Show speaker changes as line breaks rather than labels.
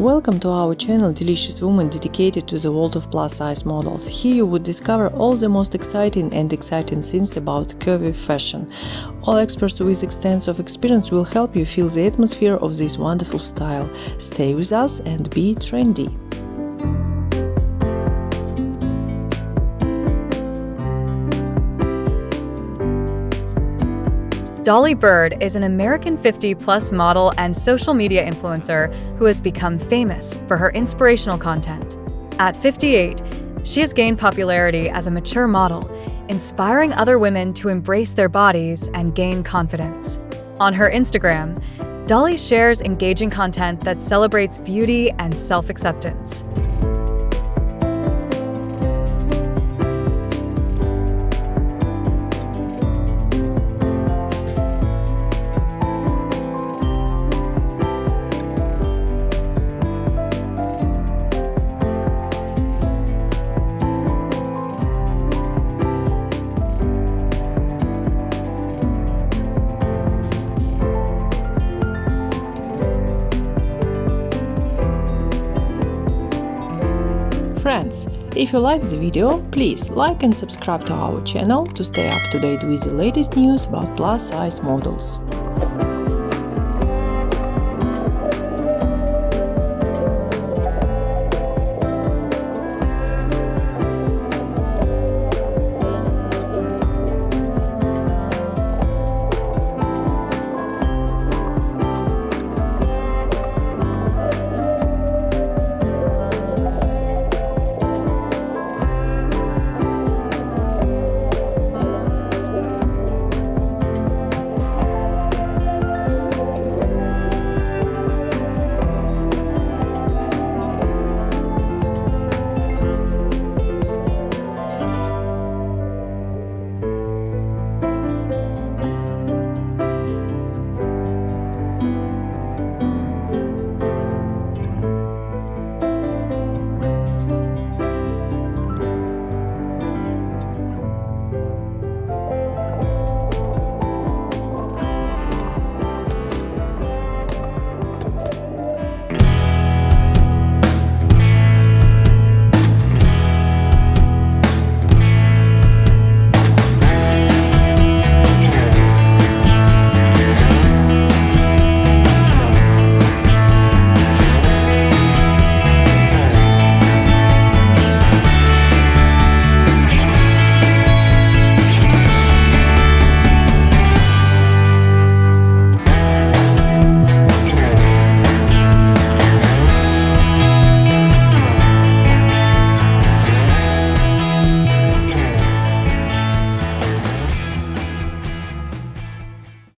Welcome to our channel Delicious Woman, dedicated to the world of plus-size models. Here you would discover all the most exciting things about curvy fashion. All experts with extensive experience will help you feel the atmosphere of this wonderful style. Stay with us and be trendy.
Dolly Bird is an American 50-plus model and social media influencer who has become famous for her inspirational content. At 58, she has gained popularity as a mature model, inspiring other women to embrace their bodies and gain confidence. On her Instagram, Dolly shares engaging content that celebrates beauty and self-acceptance.
Friends, if you like the video, please like and subscribe to our channel to stay up to date with the latest news about plus-size models.